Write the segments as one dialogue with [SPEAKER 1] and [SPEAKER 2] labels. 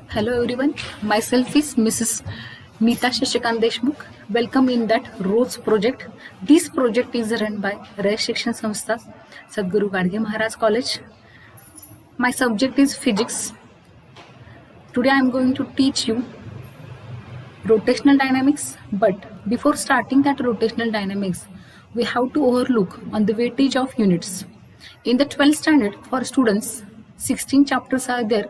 [SPEAKER 1] Hello everyone, myself is Mrs. Meeta Shashikant Deshmukh. Welcome in that ROSE project. This project is run by Ray Shikshan Samstha, Sadhguru Gadge Maharaj College. My subject is physics. Today I am going to teach you rotational dynamics, but before starting that rotational dynamics, we have to overlook on the weightage of units. In the 12th standard for students, 16 chapters are there,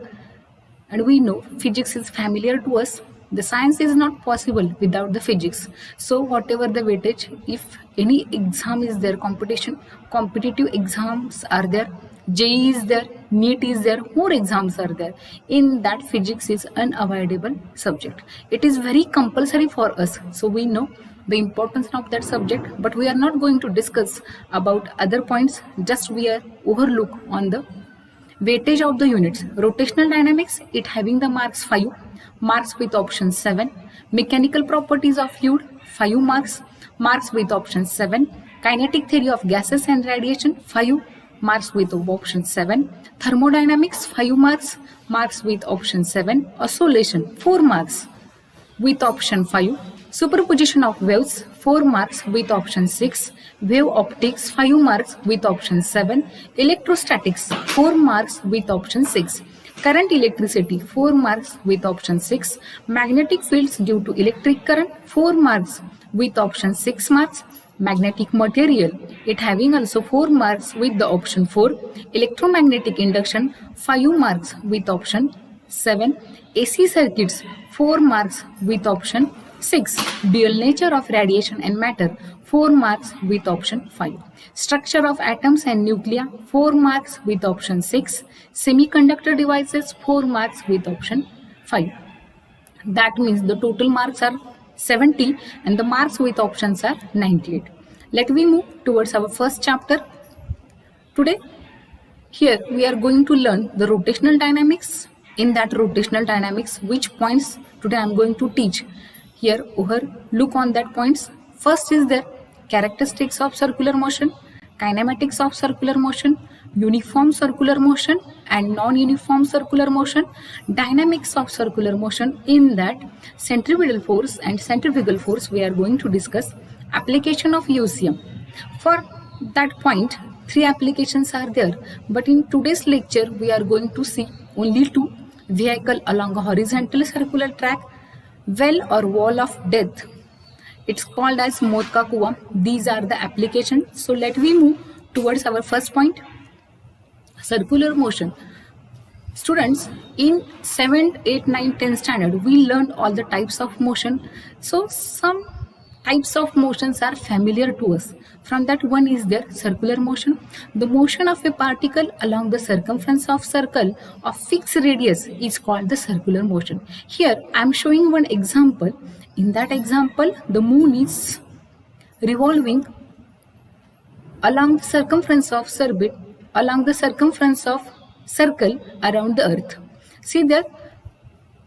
[SPEAKER 1] and we know physics is familiar to us. The science is not possible without the physics. So whatever the weightage, if any exam is there, competitive exams are there, JEE is there, NEET is there, more exams are there. In that, physics is unavoidable subject. It is very compulsory for us. So we know the importance of that subject, but we are not going to discuss about other points. Just we are overlook on the weightage of the units. Rotational dynamics, it having the marks 5 marks with option 7. Mechanical properties of fluid, 5 marks with option 7. Kinetic theory of gases and radiation, 5 marks with option 7. Thermodynamics, 5 marks with option 7. Oscillation, 4 marks with option 5. Superposition of waves, 4 marks with option 6. Wave optics, 5 marks with option 7. Electrostatics, 4 marks with option 6. Current electricity, 4 marks with option 6. Magnetic fields due to electric current, 4 marks with option 6 marks. Magnetic material, it having also 4 marks with the option 4. Electromagnetic induction, 5 marks with option 7. AC circuits, 4 marks with option 6. Dual nature of radiation and matter, 4 marks with option 5. Structure of atoms and nuclei, 4 marks with option 6. Semiconductor devices, 4 marks with option 5. That means the total marks are 70 and the marks with options are 98. Let me move towards our first chapter. Today, here we are going to learn the rotational dynamics. In that rotational dynamics, which points today I am going to teach. Here, over look on that points. First is there characteristics of circular motion, kinematics of circular motion, uniform circular motion and non-uniform circular motion, dynamics of circular motion. In that, centripetal force and centrifugal force we are going to discuss. Application of UCM. For that point, 3 applications are there, but in today's lecture we are going to see only 2. Vehicle along a horizontal circular track, well or wall of death, it's called as Maut ka Kuan. These are the applications. So let me move towards our first point, circular motion. Students, in 7th, 8th, 9th, 10th standard, we learned all the types of motion. So some types of motions are familiar to us. From that, one is there circular motion. The motion of a particle along the circumference of circle of fixed radius is called the circular motion. Here I am showing one example. In that example, the moon is revolving along the circumference of circle around the earth. See there,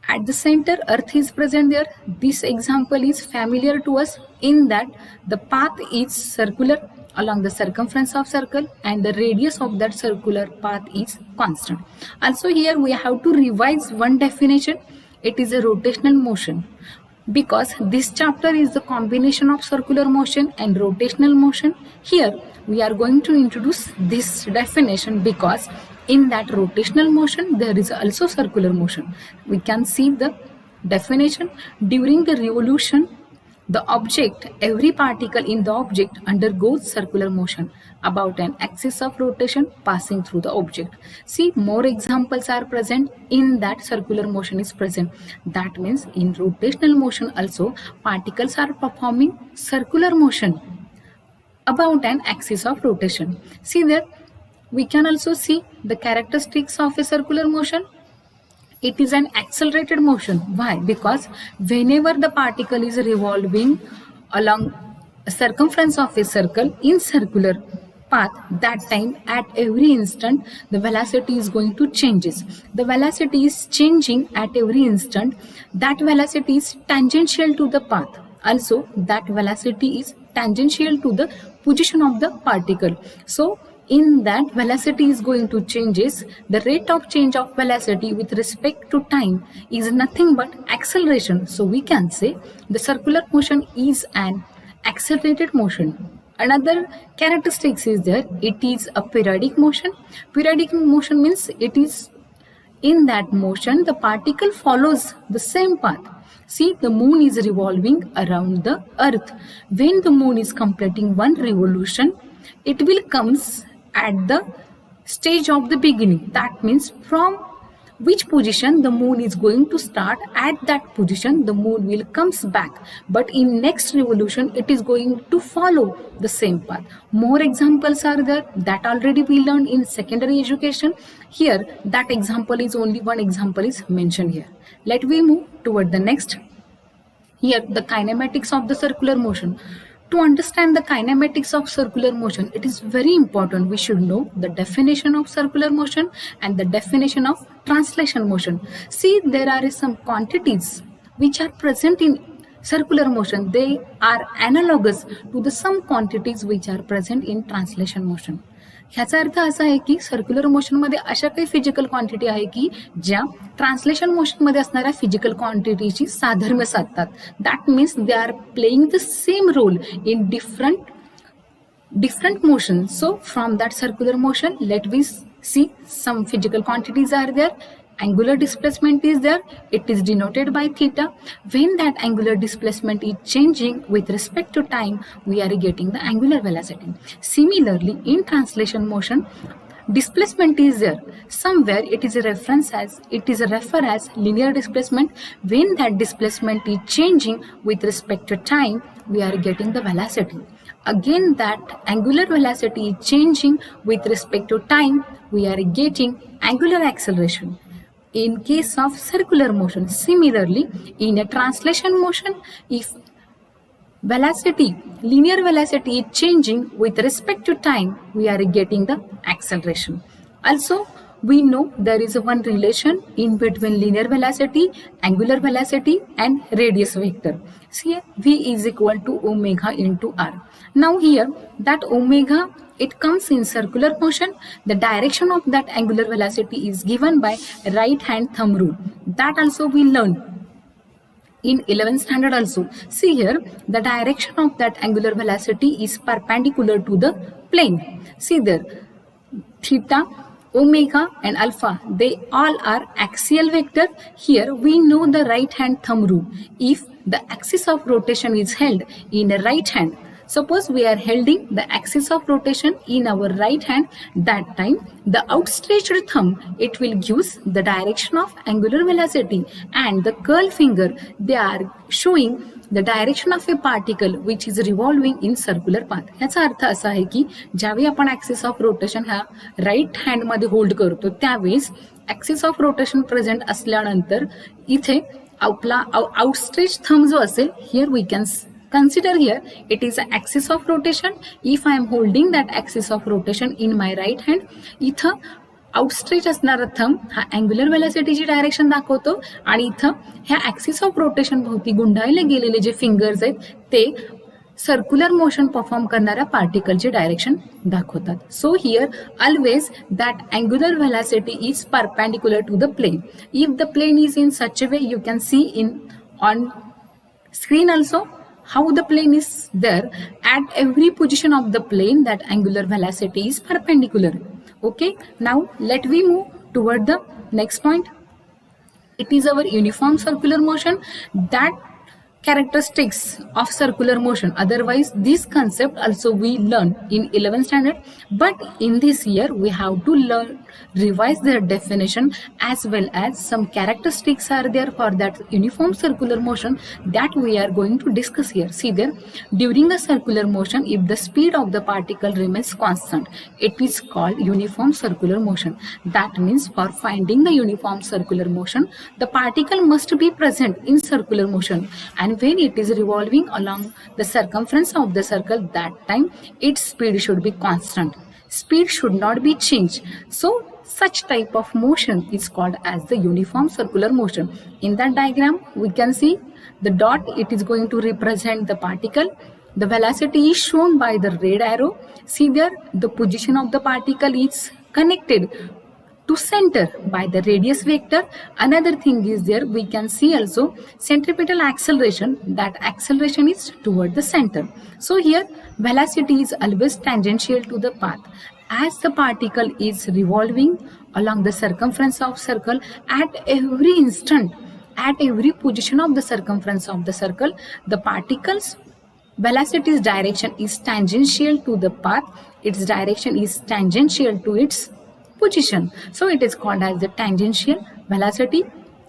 [SPEAKER 1] at the center, earth is present there. This example is familiar to us in that the path is circular along the circumference of circle and the radius of that circular path is constant. Also here we have to revise one definition. It is a rotational motion, because this chapter is the combination of circular motion and rotational motion. Here we are going to introduce this definition because in that rotational motion there is also circular motion. We can see the definition. During the revolution, the object, every particle in the object undergoes circular motion about an axis of rotation passing through the object. See, more examples are present in that circular motion is present. That means in rotational motion also particles are performing circular motion about an axis of rotation. See there, we can also see the characteristics of a circular motion. It is an accelerated motion. Why? Because whenever the particle is revolving along a circumference of a circle in circular path, that time at every instant the velocity is going to changes. The velocity is changing at every instant. That velocity is tangential to the path. Also, that velocity is tangential to the position of the particle. So In that, velocity is going to changes. The rate of change of velocity with respect to time is nothing but acceleration. So we can say the circular motion is an accelerated motion. Another characteristics is there, it is a periodic motion. Periodic motion means it is in that motion the particle follows the same path. See, the moon is revolving around the earth. When the moon is completing one revolution, it will comes at the stage of the beginning. That means from which position the moon is going to start, at that position the moon will comes back, but in next revolution it is going to follow the same path. More examples are there that already we learned in secondary education. Here that example is only one example is mentioned here. Let we move toward the next. Here the kinematics of the circular motion. To understand the kinematics of circular motion, it is very important we should know the definition of circular motion and the definition of translation motion. See, there are some quantities which are present in circular motion. They are analogous to the some quantities which are present in translation motion. ह्याचा अर्थ असा आहे की circular मोशनमध्ये अशा काही physical quantity आहे की ज्या translation मोशनमध्ये असणाऱ्या फिजिकल क्वांटिटीची साधर्म्य साधतात. That means they are playing the same role in different motion. So from that circular motion, let we see some physical quantities are there. Angular displacement is there. It is denoted by theta. When that angular displacement is changing with respect to time, we are getting the angular velocity. Similarly, in translation motion, displacement is there. Somewhere it is referred as linear displacement. When that displacement is changing with respect to time, we are getting the velocity. Again, that angular velocity is changing with respect to time, we are getting angular acceleration. In case of circular motion, similarly, in a translation motion, if linear velocity is changing with respect to time, we are getting the acceleration. Also, we know there is one relation in between linear velocity, angular velocity and radius vector. See, V is equal to omega into r. Now here, that omega, it comes in circular motion. The direction of that angular velocity is given by right hand thumb rule. That also we learn in 11th standard also. See here, the direction of that angular velocity is perpendicular to the plane. See there, theta, omega and alpha, they all are axial vector. Here we know the right hand thumb rule. If the axis of rotation is held in a right hand, suppose we are holding the axis of rotation in our right hand, that time the outstretched thumb, it will give the direction of angular velocity, and the curl finger, they are showing the direction of a particle which is revolving in circular path. याचा अर्थ असा आहे की ज्यावेळी आपण axis of rotation हा right hand मध्ये hold करतो, त्यावेळेस ऍक्सिस ऑफ रोटेशन प्रेझेंट असल्यानंतर इथे आपला आउटस्ट्रेच थंब जो असेल, here we can consider here it is an axis of rotation. If I am holding that axis of rotation in my right hand, इथं outstretch असणारा thumb हा angular व्हेलॉसिटीची direction दाखवतो आणि इथं ह्या ऍक्सिस ऑफ रोटेशन भोवती गुंडाळले गेलेले जे फिंगर्स आहेत ते सर्क्युलर मोशन परफॉर्म करणाऱ्या पार्टिकलची डायरेक्शन दाखवतात. So here always that angular velocity is perpendicular to the plane. If the plane is in such a way, you can see in on screen also how the plane is there. At every position of the plane, that angular velocity is perpendicular. Okay, now let we move toward the next point. It is our uniform circular motion. That characteristics of circular motion, otherwise this concept also we learn in 11th standard, but in this year we have to revise their definition as well as some characteristics are there for that uniform circular motion that we are going to discuss here. See there, during a circular motion, if the speed of the particle remains constant, it is called uniform circular motion. That means for finding the uniform circular motion, the particle must be present in circular motion, and when it is revolving along the circumference of the circle, that time its speed should be constant. Speed should not be changed. So such type of motion is called as the uniform circular motion. In that diagram we can see the dot, it is going to represent the particle, The velocity is shown by the red arrow. See there, the position of the particle is connected to center by the radius vector. Another thing is there, we can see also centripetal acceleration. That acceleration is toward the center. So here velocity is always tangential to the path. As the particle is revolving along the circumference of circle, at every instant, at every position of the circumference of the circle, the particle's velocity's direction is tangential to the path. Its direction is tangential to its position. So it is called as the tangential velocity,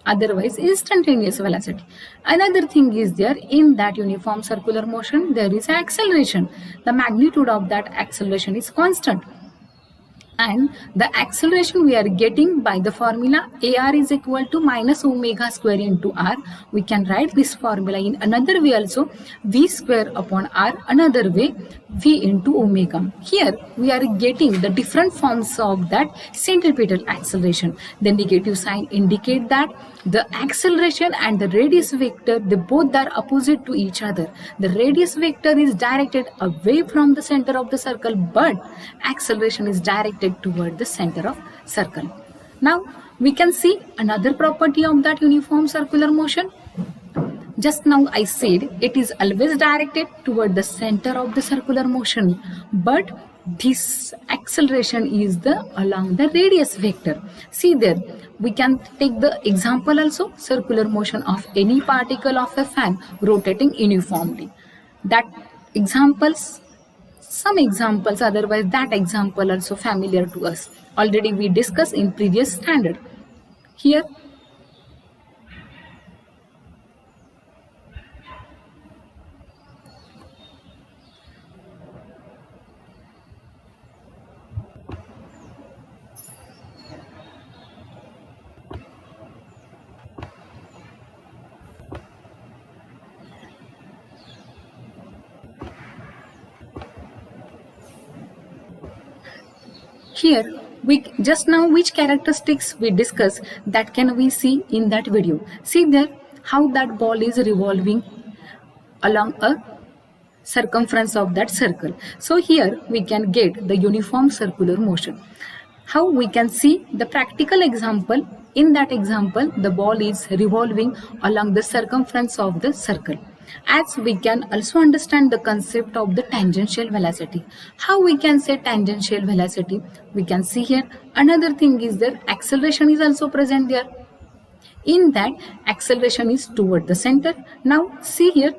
[SPEAKER 1] otherwise instantaneous velocity. Another thing is there, in that uniform circular motion there is acceleration. The magnitude of that acceleration is constant. And the acceleration we are getting by the formula AR is equal to minus omega square into R. We can write this formula in another way also, V square upon R, another way V into omega. Here we are getting the different forms of that centripetal acceleration. The negative sign indicate that the acceleration and the radius vector, they both are opposite to each other. The radius vector is directed away from the center of the circle, but acceleration is directed toward the center of circle. Now we can see another property of that uniform circular motion. Just now I said it is always directed toward the center of the circular motion, but this acceleration is along the radius vector. See there, we can take the example also, circular motion of any particle of a fan rotating uniformly. That examples, some examples, otherwise that example also familiar to us. Already we discussed in previous standard. Here Here, we just now which characteristics we discuss, that can we see in that video. See there how that ball is revolving along a circumference of that circle. So here we can get the uniform circular motion. How we can see the practical example. In that example, the ball is revolving along the circumference of the circle. As we can also understand the concept of the tangential velocity. How we can say tangential velocity? We can see here another thing is there, acceleration is also present there. In that, acceleration is toward the center. Now see here,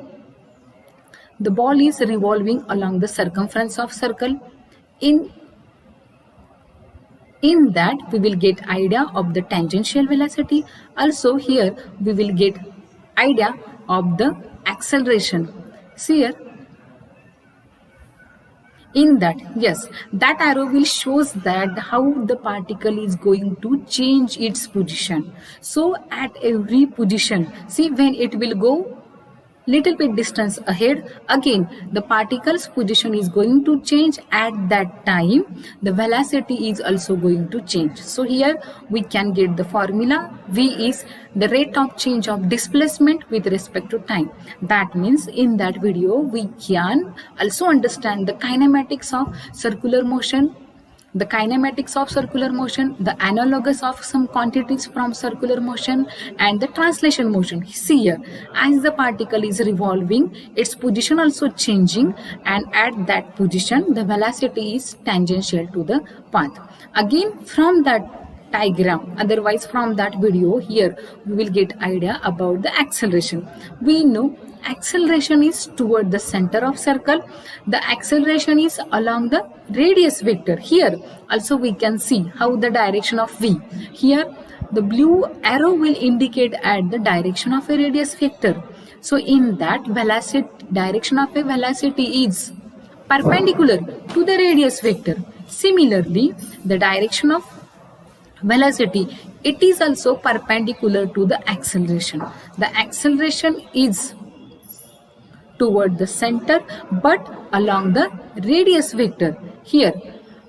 [SPEAKER 1] the ball is revolving along the circumference of circle. In that we will get idea of the tangential velocity. Also here we will get idea of the acceleration. See here, in that, yes, that arrow will shows that how the particle is going to change its position. So at every position, see when it will go little bit distance ahead, again the particle's position is going to change. At that time the velocity is also going to change. So here we can get the formula, V is the rate of change of displacement with respect to time. That means in that video we can also understand the kinematics of circular motion, the kinematics of circular motion, the analogous of some quantities from circular motion, and the translation motion. See here, as the particle is revolving, its position also changing, and at that position the velocity is tangential to the path. Again from that diagram, otherwise from that video, here we will get idea about the acceleration. We know acceleration is toward the center of circle. The acceleration is along the radius vector. Here also we can see how the direction of V. Here the blue arrow will indicate at the direction of a radius vector. So in that, velocity, direction of a velocity is perpendicular to the radius vector. Similarly, the direction of velocity, it is also perpendicular to the acceleration. The acceleration is toward the center but along the radius vector. Here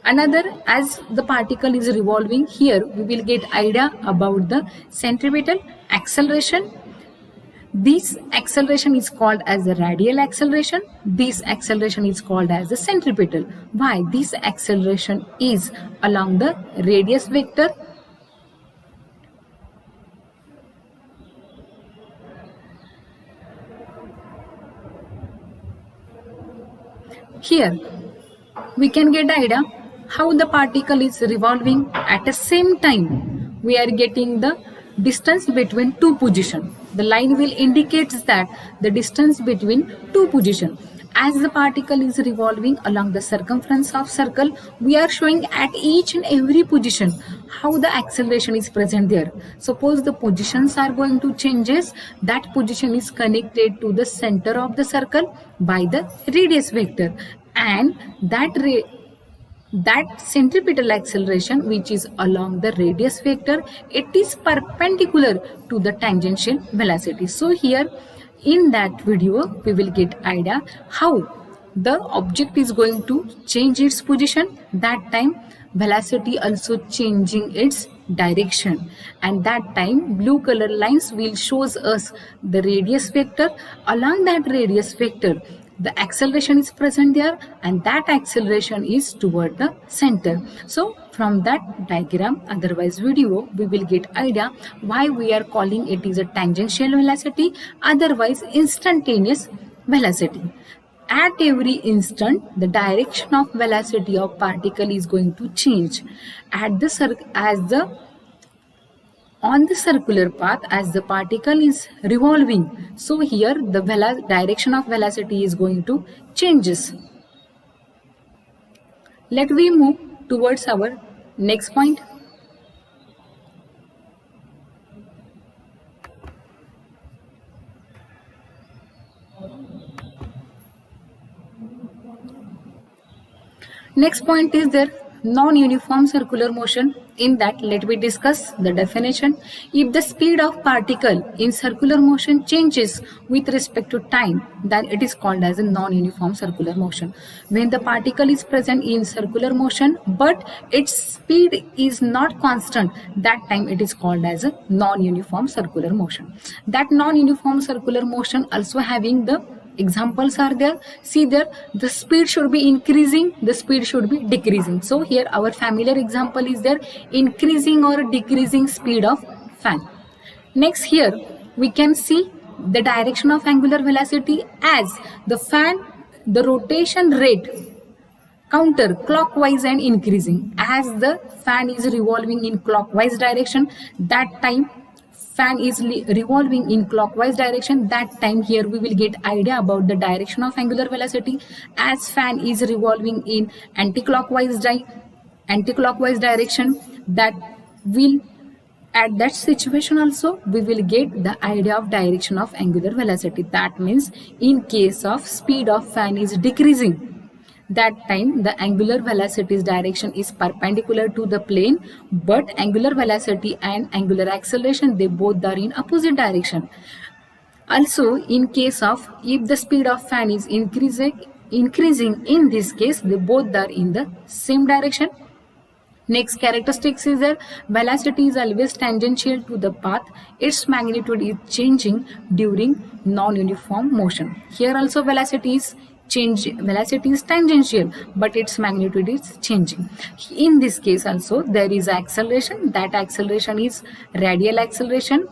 [SPEAKER 1] another, as the particle is revolving, here we will get idea about the centripetal acceleration. This acceleration is called as the radial acceleration. This acceleration is called as the centripetal. Why? This acceleration is along the radius vector. Here we can get idea how the particle is revolving at the same time. We are getting the distance between two positions. The line will indicates that the distance between two positions. As the particle is revolving along the circumference of circle, we are showing at each and every position how the acceleration is present there. Suppose the positions are going to changes, that position is connected to the center of the circle by the radius vector, and that centripetal acceleration, which is along the radius vector, it is perpendicular to the tangential velocity. So here in that video we will get idea how the object is going to change its position. That time velocity also changing its direction, and that time blue color lines will shows us the radius vector. Along that radius vector the acceleration is present there, and that acceleration is toward the center. So from that diagram, otherwise video, we will get idea why we are calling it is a tangential velocity, otherwise instantaneous velocity. At every instant, the direction of velocity of particle is going to change. On the circular path, as the particle is revolving, so here the direction of velocity is going to changes. Let we move towards our next point. Next point is there non-uniform circular motion. In that, let me discuss the definition. If the speed of particle in circular motion changes with respect to time, then it is called as a non-uniform circular motion. When the particle is present in circular motion but its speed is not constant, that time it is called as a non-uniform circular motion. That non-uniform circular motion also having the examples are there. See there, the speed should be increasing, the speed should be decreasing. So here our familiar example is there, increasing or decreasing speed of fan. Next, here we can see the direction of angular velocity as the fan, the rotation rate counter clockwise and increasing. As the fan is revolving in clockwise direction, that time fan is revolving in clockwise direction, that time here we will get idea about the direction of angular velocity. As fan is revolving in anti-clockwise direction, that will at that situation also we will get the idea of direction of angular velocity. That means in case of speed of fan is decreasing, that time the angular velocity's direction is perpendicular to the plane, but angular velocity and angular acceleration, they both are in opposite direction. Also, in case of if the speed of fan is increasing, in this case they both are in the same direction. Next characteristics is that velocity is always tangential to the path. Its magnitude is changing during non-uniform motion. Here also velocity is tangential, but its magnitude is changing. In this case also there is acceleration. That acceleration is radial acceleration.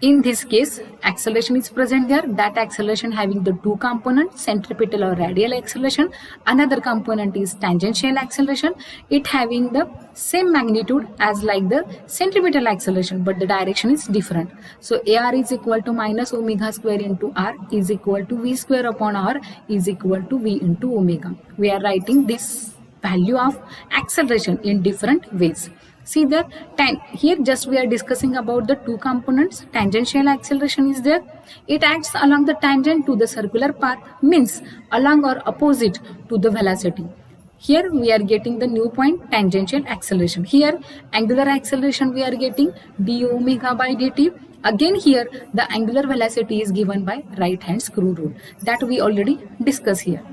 [SPEAKER 1] In this case, acceleration is present there. That acceleration having the two components, centripetal or radial acceleration. Another component is tangential acceleration. It having the same magnitude as like the centripetal acceleration, but the direction is different. So AR is equal to minus omega square into R is equal to V square upon R is equal to V into omega. We are writing this value of acceleration in different ways. See there, here just we are discussing about the two components. Tangential acceleration is there. It acts along the tangent to the circular path, means along or opposite to the velocity. Here we are getting the new point, tangential acceleration. Here angular acceleration we are getting d omega by dt. Again here the angular velocity is given by right hand screw rule, that we already discussed here.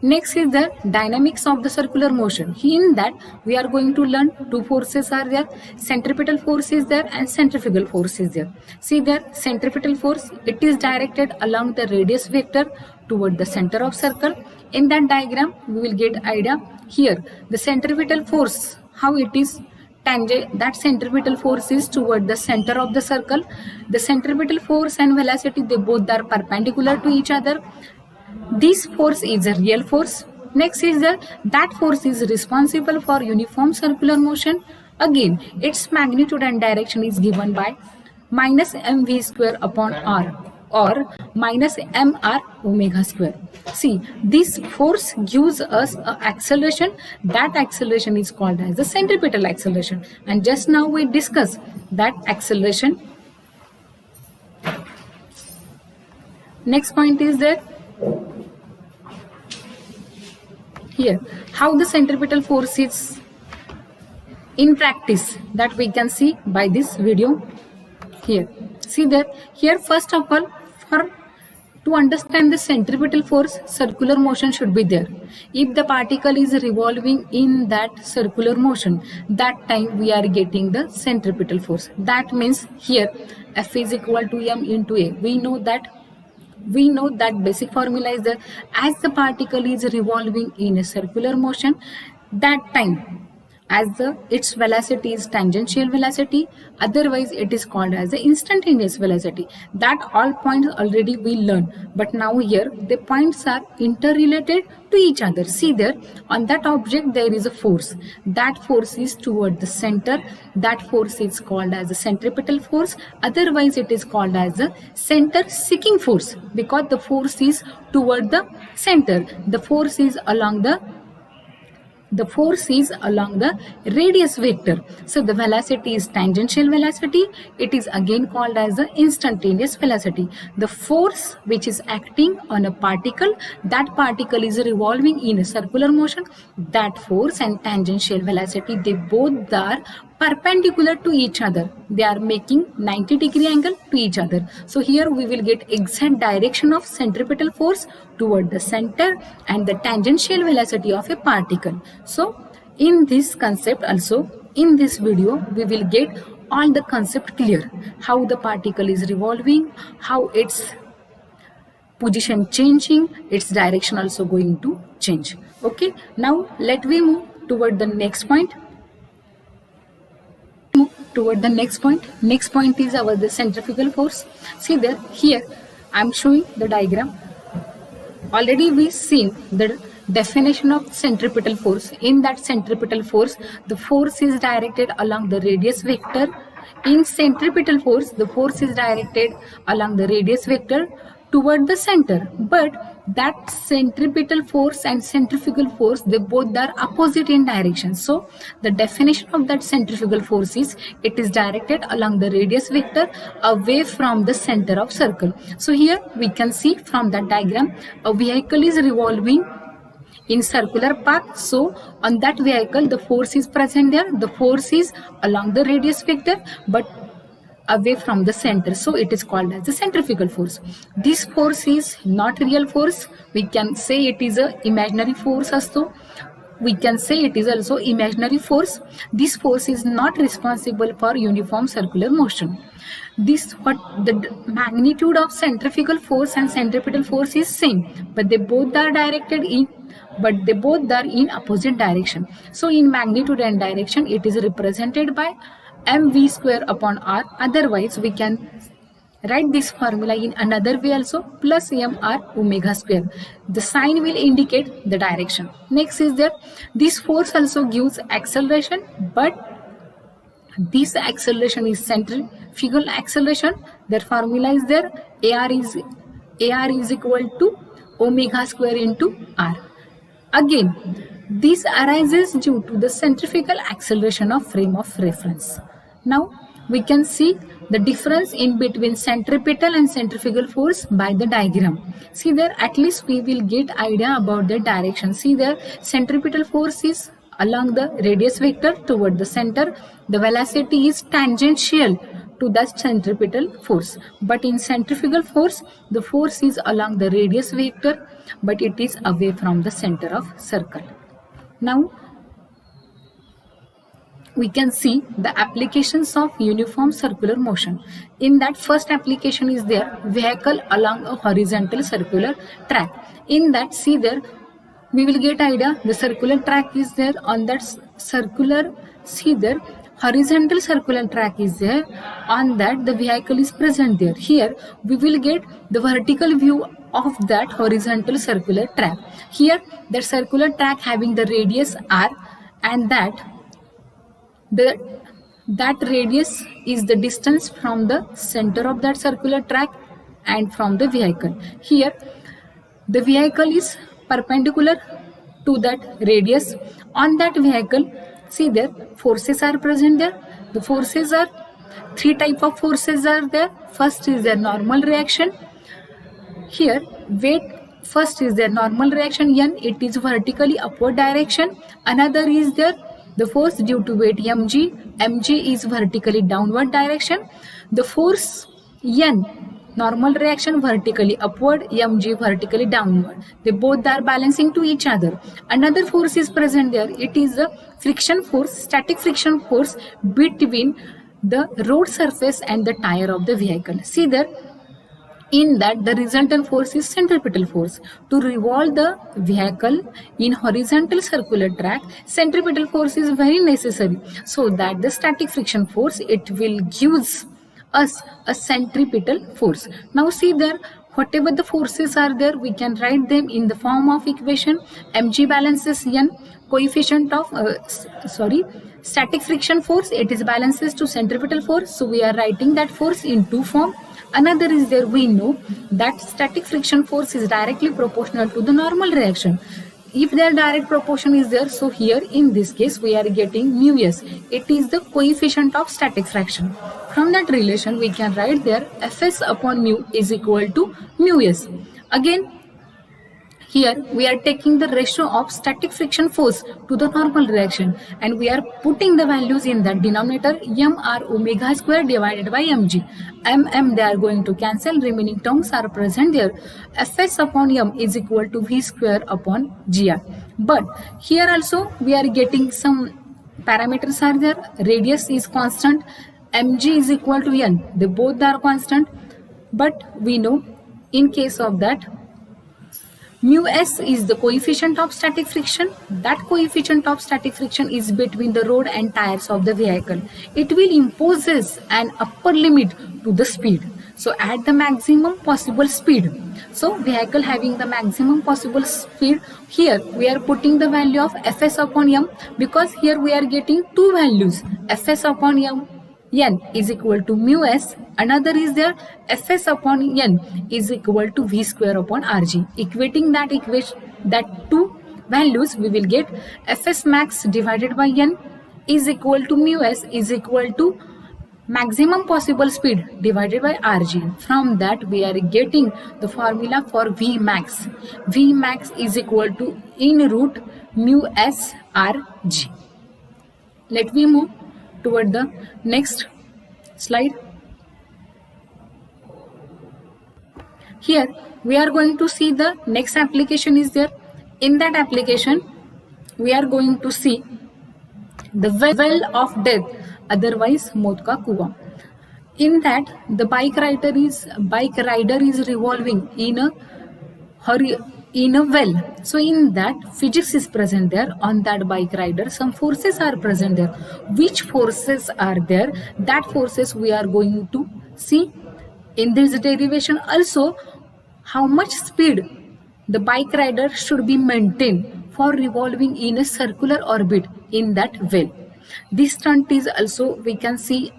[SPEAKER 1] Next is the dynamics of the circular motion. In that we are going to learn two forces are there, centripetal force is there and centrifugal force is there. See there, centripetal force, it is directed along the radius vector toward the center of circle. In that diagram we will get idea. Here the centripetal force, how it is tangent, that centripetal force is toward the center of the circle. The centripetal force and velocity, they both are perpendicular to each other. This force is a real force. Next is that force is responsible for uniform circular motion. Again, its magnitude and direction is given by minus mv square upon r or minus mr omega square. See, this force gives us an acceleration. That acceleration is called as the centripetal acceleration. And just now we discussed that acceleration. Next point is that here how the centripetal force is in practice, that we can see by this video. Here see that here first of all, for to understand the centripetal force, circular motion should be there. If the particle is revolving in that circular motion, that time we are getting the centripetal force. That means here F is equal to m into a. We know that basic formula is that as the particle is revolving in a circular motion, that time as its velocity is tangential velocity, otherwise it is called as the instantaneous velocity. That all points already we learned, but now here the points are interrelated to each other. See there, on that object there is a force. That force is toward the center. That force is called as the centripetal force, otherwise it is called as the center seeking force, because the force is toward the center. The force is along the radius vector. So the velocity is tangential velocity. It is again called as the instantaneous velocity. The force which is acting on a particle, that particle is revolving in a circular motion. That force and tangential velocity, they both are perpendicular to each other. They are making 90-degree angle to each other. So here we will get exact direction of centripetal force toward the center and the tangential velocity of a particle. So in this concept also, in this video we will get all the concept clear. How the particle is revolving, how its position changing, its direction also going to change. Okay, now let me move toward the next point. Next point is our the centrifugal force. See there, here I am showing the diagram. Already we seen the definition of centripetal force. In that centripetal force, the force is directed along the radius vector. In centripetal force, the force is directed along the radius vector toward the center, but that centripetal force and centrifugal force, they both are opposite in direction. So the definition of that centrifugal force is it is directed along the radius vector away from the center of circle. So here we can see from that diagram, a vehicle is revolving in circular path. So on that vehicle the force is present there. The force is along the radius vector but away from the center, so it is called as the centrifugal force. This force is not real force. We can say it is a imaginary force also. We can say it is also imaginary force. This force is not responsible for uniform circular motion. What the magnitude of centrifugal force and centripetal force is same, but they both are in opposite direction. So in magnitude and direction it is represented by mv square upon r. Otherwise we can write this formula in another way also, plus mr omega square. The sign will indicate the direction. Next is that this force also gives acceleration, but this acceleration is centrifugal acceleration. Their formula is there, ar is equal to omega square into r. Again, this arises due to the centrifugal acceleration of frame of reference. Now we can see the difference in between centripetal and centrifugal force by the diagram. See there, at least we will get idea about the direction. See there, centripetal force is along the radius vector toward the center. The velocity is tangential to that centripetal force. But in centrifugal force, the force is along the radius vector, but it is away from the center of circle. Now we can see the applications of uniform circular motion. In that, first application is there, vehicle along a horizontal circular track. In that, see there, we will get idea, the circular track is there. On that circular, see there, horizontal circular track is there. On that, the vehicle is present there. Here we will get the vertical view of that horizontal circular track. Here the circular track having the radius r, and that radius is the distance from the center of that circular track and from the vehicle. Here the vehicle is perpendicular to that radius. On that vehicle, see there, forces are present there. The forces are three type of forces are there. First is their normal reaction. Here weight, first is their normal reaction n, it is vertically upward direction. Another is there the force due to weight mg is vertically downward direction. The force n, normal reaction vertically upward, mg vertically downward. They both are balancing to each other. Another force is present there. It is the friction force, static friction force between the road surface and the tire of the vehicle. See there, in that the resultant force is centripetal force. To revolve the vehicle in horizontal circular track, centripetal force is very necessary, so that the static friction force, it will gives us a centripetal force. Now see there, whatever the forces are there, we can write them in the form of equation. Mg balances n, coefficient of static friction force, it is balances to centripetal force, so we are writing that force in two form. Another is there, we know that static friction force is directly proportional to the normal reaction. If their direct proportion is there, so here in this case we are getting mu s, it is the coefficient of static friction. From that relation we can write there Fs upon mu is equal to mu s. Again here we are taking the ratio of static friction force to the normal reaction, and we are putting the values in that denominator. M r omega square divided by mg. M they are going to cancel, remaining terms are present there. Fs upon m is equal to v square upon gr. But here also we are getting some parameters are there. Radius is constant, mg is equal to n. They both are constant, but we know in case of that mu s is the coefficient of static friction. That coefficient of static friction is between the road and tires of the vehicle. It will imposes an upper limit to the speed. So at the maximum possible speed, so vehicle having the maximum possible speed, here we are putting the value of Fs upon m, because here we are getting two values, Fs upon m n is equal to mu s, another is there Fs upon n is equal to v square upon rg. Equating that two values, we will get Fs max divided by n is equal to mu s is equal to maximum possible speed divided by rg. From that we are getting the formula for v max. V max is equal to in root mu s rg. Let me move toward the next slide. Here we are going to see the next application is there. In that application we are going to see the well of death, otherwise मौत का कुआं. In that the bike rider is revolving in a well. So in that physics is present there. On that bike rider some forces are present there. Which forces are there? That forces we are going to see in this derivation. Also, how much speed the bike rider should be maintained for revolving in a circular orbit in that well. This stunt is also we can see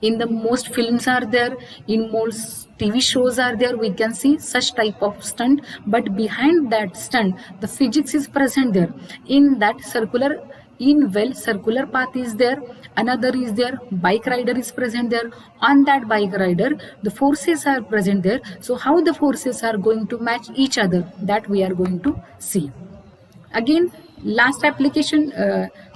[SPEAKER 1] in the most films are there, in most TV shows are there, we can see such type of stunt. But behind that stunt the physics is present there. In that circular path is there, another is there, bike rider is present there. On that bike rider the forces are present there. So how the forces are going to match each other, that we are going to see. Again last application,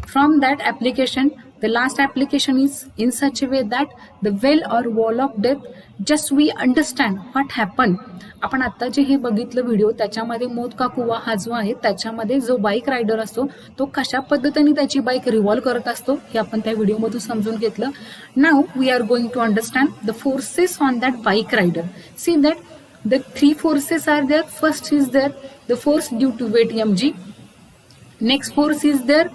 [SPEAKER 1] from that application The last application is in such a way that the well or wall of death, just we understand what happened. आपण आता जे हे बघितलं video त्याच्यामध्ये मौत का कुवा हा जो आहे त्याच्यामध्ये जो बाईक रायडर असतो तो कशा पद्धतीने त्याची बाईक रिव्हॉल्व करत असतो हे आपण त्या व्हिडिओमधून समजून घेतलं. Now we are going to understand the forces on that bike rider. See that the three forces are there. First is there the force due to weight mg. Next force is there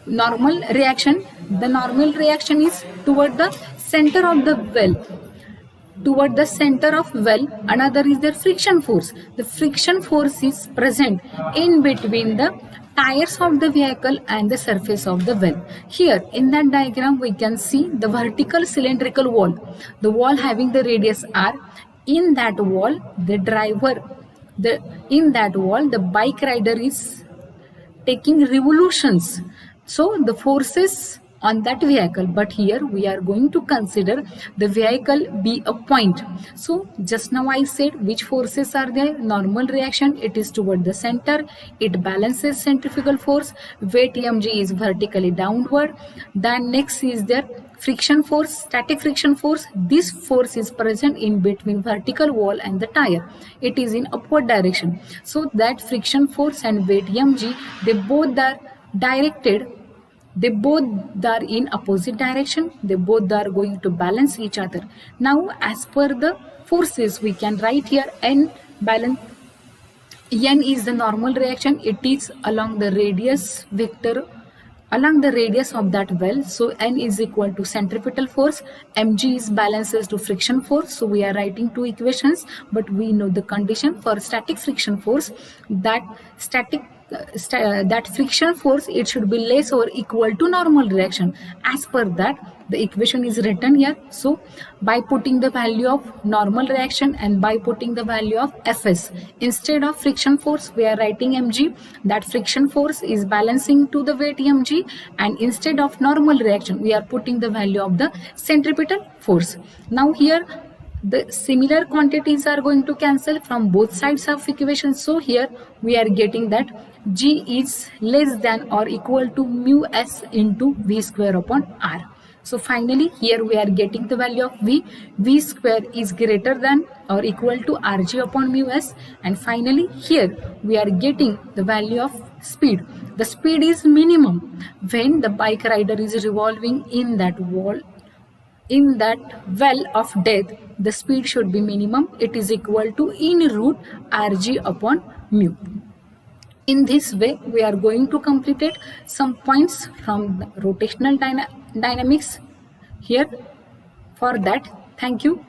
[SPEAKER 1] normal reaction. The normal reaction is toward the center of the well. Toward the center of well. Another is the friction force. The friction force is present in between the tires of the vehicle and the surface of the well. Here in that diagram we can see the vertical cylindrical wall. The wall having the radius r. In that wall the bike rider is taking revolutions, so the forces on that vehicle, but here we are going to consider the vehicle be a point. So just now I said which forces are there. Normal reaction, it is toward the center, it balances centrifugal force. Weight mg is vertically downward. Then next is there friction force, static friction force. This force is present in between vertical wall and the tire. It is in upward direction. So that friction force and weight mg, they both are directed, they both are in opposite direction, they both are going to balance each other. Now as per the forces we can write here n balance. N is the normal reaction, it is along the radius vector, along the radius of that well. So n is equal to centripetal force, mg is balances to friction force. So we are writing two equations, but we know the condition for static friction force, that friction force, it should be less or equal to normal reaction. As per that the equation is written here. So by putting the value of normal reaction and by putting the value of Fs instead of friction force, we are writing mg. That friction force is balancing to the weight mg, and instead of normal reaction we are putting the value of the centripetal force. Now here the similar quantities are going to cancel from both sides of equation. So here we are getting that g is less than or equal to mu s into v square upon r. So finally here we are getting the value of v square is greater than or equal to rg upon mu s, and finally here we are getting the value of speed. The speed is minimum when the bike rider is revolving in that wall, in that well of death. The speed should be minimum, it is equal to in root rg upon mu. In this way we are going to complete some points from the rotational dynamics here. For that, thank you.